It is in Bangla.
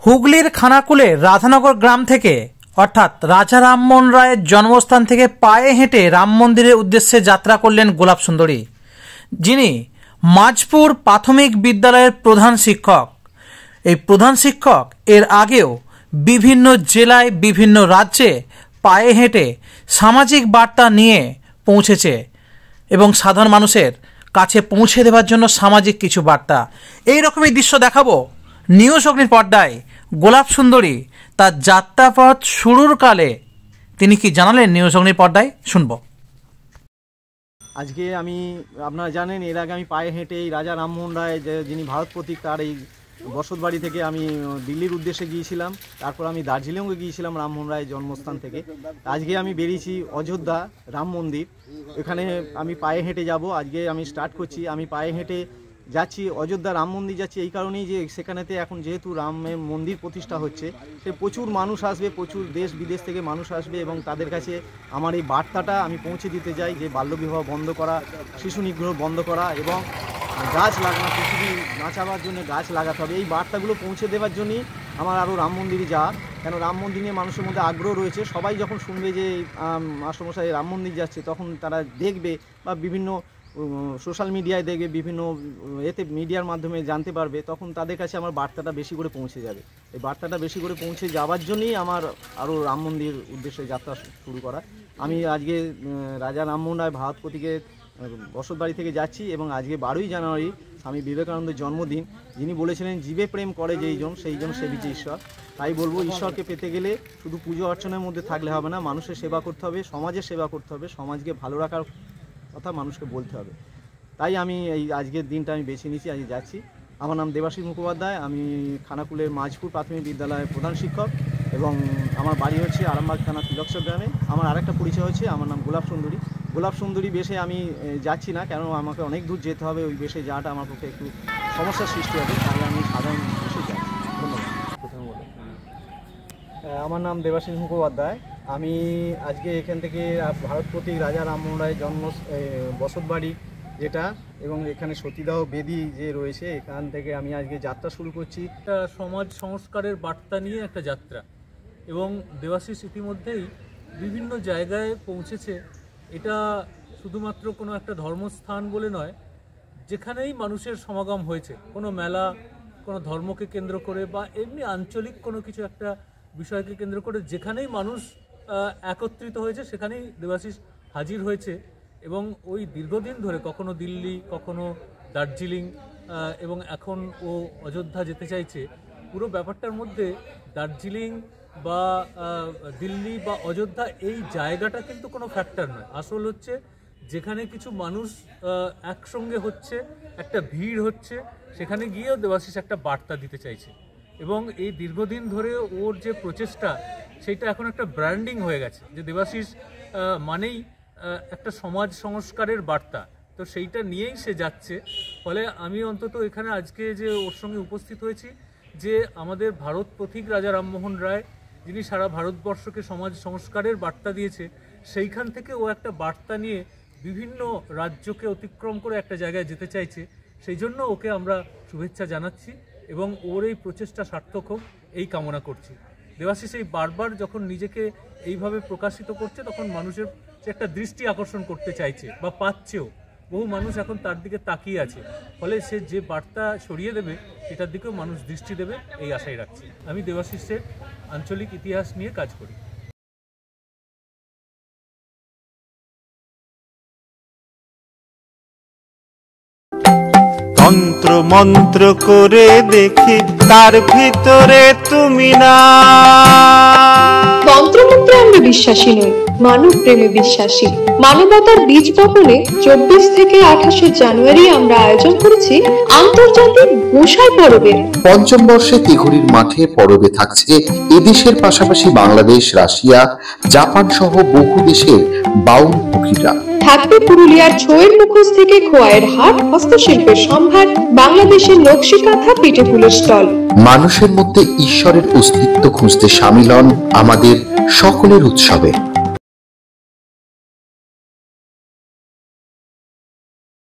হুগলির খানাকুলে রাধানগর গ্রাম থেকে অর্থাৎ রাজা রামমোহন রায়ের জন্মস্থান থেকে পায়ে হেঁটে রাম মন্দিরের উদ্দেশ্যে যাত্রা করলেন গোলাপ সুন্দরী, যিনি মাঝপুর প্রাথমিক বিদ্যালয়ের প্রধান শিক্ষক। এই প্রধান শিক্ষক এর আগেও বিভিন্ন জেলায় বিভিন্ন রাজ্যে পায়ে হেঁটে সামাজিক বার্তা নিয়ে পৌঁছেছে এবং সাধারণ মানুষের কাছে পৌঁছে দেওয়ার জন্য সামাজিক কিছু বার্তা। এই রকমই দৃশ্য দেখাবো নিউজ অগ্নির পর্দায়। গোলাপ সুন্দরী তার যাত্রাপথ শুরুর কালে তিনি কি জানালেন নিউজ অগ্নির পর্দায় শুনব। আজকে আমি আপনারা জানেন এর আগে আমি পায়ে হেঁটে এই রাজা রামমোহন রায় যিনি ভারত প্রতীক তার এই বসতবাড়ি থেকে আমি দিল্লির উদ্দেশ্যে গিয়েছিলাম, তারপর আমি দার্জিলিংয়ে গিয়েছিলাম রামমোহন রায়ের জন্মস্থান থেকে। আজকে আমি বেরিয়েছি অযোধ্যা রাম মন্দির, এখানে আমি পায়ে হেঁটে যাব। আজকে আমি স্টার্ট করছি, আমি পায়ে হেঁটে যাচ্ছি অযোধ্যা রাম মন্দির যাচ্ছি এই কারণেই যে সেখানেতে এখন যেহেতু রামের মন্দির প্রতিষ্ঠা হচ্ছে, সে প্রচুর মানুষ আসবে, প্রচুর দেশ বিদেশ থেকে মানুষ আসবে এবং তাদের কাছে আমার এই বার্তাটা আমি পৌঁছে দিতে চাই যে বাল্যবিবাহ বন্ধ করা, শিশু নিগ্রহ বন্ধ করা এবং গাছ লাগানো, পৃথিবী বাঁচাবার জন্য গাছ লাগাতে হবে। এই বার্তাগুলো পৌঁছে দেওয়ার জন্যই আমার আরও রাম মন্দিরে যাওয়া, কেন রাম মন্দির নিয়ে মানুষের মধ্যে আগ্রহ রয়েছে। সবাই যখন শুনবে যে মাস্টারমশাই রাম মন্দির যাচ্ছে, তখন তারা দেখবে বা বিভিন্ন সোশ্যাল মিডিয়ায় দেখবে, বিভিন্ন এতে মিডিয়ার মাধ্যমে জানতে পারবে, তখন তাদের কাছে আমার বার্তাটা বেশি করে পৌঁছে যাবে। এই বার্তাটা বেশি করে পৌঁছে যাওয়ার জন্যই আমার আরও রাম মন্দির উদ্দেশ্যে যাত্রা শুরু করা। আমি আজকে রাজা রামমোহন রায় ভারত প্রতীকের বসতবাড়ি থেকে যাচ্ছি এবং আজকে 12ই জানুয়ারি স্বামী বিবেকানন্দের জন্মদিন। যিনি বলেছিলেন জীবে প্রেম করে যেইজন সেইজন সেবিছে ঈশ্বর। তাই বলবো, ঈশ্বরকে পেতে গেলে শুধু পুজো অর্চনার মধ্যে থাকলে হবে না, মানুষের সেবা করতে হবে, সমাজের সেবা করতে হবে, সমাজকে ভালো রাখার কথা মানুষকে বলতে হবে। তাই আমি এই আজকের দিনটা আমি বেছে নিয়েছি, আজকে যাচ্ছি। আমার নাম দেবাশিস মুখোপাধ্যায়, আমি খানাকুলের মাঝপুর প্রাথমিক বিদ্যালয়ের প্রধান শিক্ষক এবং আমার বাড়ি হচ্ছে আরামবাগ থানা তিলকচক গ্রামে। আমার আরেকটা পরিচয় হচ্ছে, আমার নাম গোলাপ সুন্দরী। গোলাপ সুন্দরী বেশে আমি যাচ্ছি না, কেন আমাকে অনেক দূর যেতে হবে, ওই বেশে যাওয়াটা আমার পক্ষে একটু সমস্যার সৃষ্টি হবে, তাই আমি সাধারণ বেশে যাচ্ছি। ধন্যবাদ। প্রথমে বলে আমার নাম দেবাশিস মুখোপাধ্যায়, আমি আজকে এখান থেকে ভারত প্রতীক রাজা রামমোহন রায়ের বসতবাড়ি যেটা এবং এখানে সতীদাহ বেদি যে রয়েছে, এখান থেকে আমি আজকে যাত্রা শুরু করছি। একটা সমাজ সংস্কারের বার্তা নিয়ে একটা যাত্রা, এবং দেবাশিস ইতিমধ্যেই বিভিন্ন জায়গায় পৌঁছেছে। এটা শুধুমাত্র কোনো একটা ধর্মস্থান বলে নয়, যেখানেই মানুষের সমাগম হয়েছে, কোনো মেলা, কোনো ধর্মকে কেন্দ্র করে বা এমনি আঞ্চলিক কোনো কিছু একটা বিষয়কে কেন্দ্র করে যেখানেই মানুষ একত্রিত হয়েছে, সেখানেই দেবাশিস হাজির হয়েছে। এবং ওই দীর্ঘদিন ধরে কখনো দিল্লি, কখনো দার্জিলিং এবং এখন ও অযোধ্যা যেতে চাইছে। পুরো ব্যাপারটার মধ্যে দার্জিলিং বা দিল্লি বা অযোধ্যা এই জায়গাটা কিন্তু কোনো ফ্যাক্টর নয়। আসল হচ্ছে যেখানে কিছু মানুষ একসঙ্গে হচ্ছে, একটা ভিড় হচ্ছে, সেখানে গিয়েও দেবাশিস একটা বার্তা দিতে চাইছে। এবং এই দীর্ঘদিন ধরে ওর যে প্রচেষ্টা, সেটা এখন একটা ব্র্যান্ডিং হয়ে গেছে, যে দেবাশিস মানেই একটা সমাজ সংস্কারের বার্তা। তো সেইটা নিয়েই সে যাচ্ছে। ফলে আমি অন্তত এখানে আজকে যে ওর সঙ্গে উপস্থিত হয়েছি, যে আমাদের ভারত প্রতীক রাজা রামমোহন রায়, যিনি সারা ভারতবর্ষকে সমাজ সংস্কারের বার্তা দিয়েছে, সেইখান থেকে ও একটা বার্তা নিয়ে বিভিন্ন রাজ্যকে অতিক্রম করে একটা জায়গায় যেতে চাইছে। সেই জন্য ওকে আমরা শুভেচ্ছা জানাচ্ছি এবং ওর এই প্রচেষ্টা সার্থক হোক এই কামনা করছি। দেবাশিস এই বারবার যখন নিজেকে এইভাবে প্রকাশিত করছে, তখন মানুষের সে একটা দৃষ্টি আকর্ষণ করতে চাইছে বা পাচ্ছেও। বহু মানুষ এখন তার দিকে তাকিয়ে আছে, ফলে সে যে বার্তা ছড়িয়ে দেবে সেটার দিকেও মানুষ দৃষ্টি দেবে, এই আশাই রাখছি। আমি দেবাশিসের আঞ্চলিক ইতিহাস নিয়ে কাজ করি। তন্ত্র মন্ত্র করে দেখি তার ভিতরে তুমি না। তন্ত্রমন্ত্রে আমরা বিশ্বাসী নই, মানব প্রেমে বিশ্বাসী। মানবতার বীজ বপনে 24 থেকে 28 জানুয়ারি আমরা আয়োজন করেছি আন্তর্জাতিক গোসাই পরবের। পঞ্চম বর্ষে তিঘুরির মাঠে পরবে থাকছে এদেশের পাশাপাশি বাংলাদেশ, রাশিয়া, জাপান সহ বহু দেশের বাউল পুকিরা। থাকবে পুরুলিয়ার ছোয়ের মুখোশ থেকে খোয়াইয়ের হাট, হস্তশিল্পের সম্ভার, বাংলাদেশের নকশি কাঁথা, পিঠে ফুলের স্টল। মানুষের মধ্যে ঈশ্বরের অস্তিত্ব খুঁজতে সামিল হন আমাদের সকলের উৎসবে।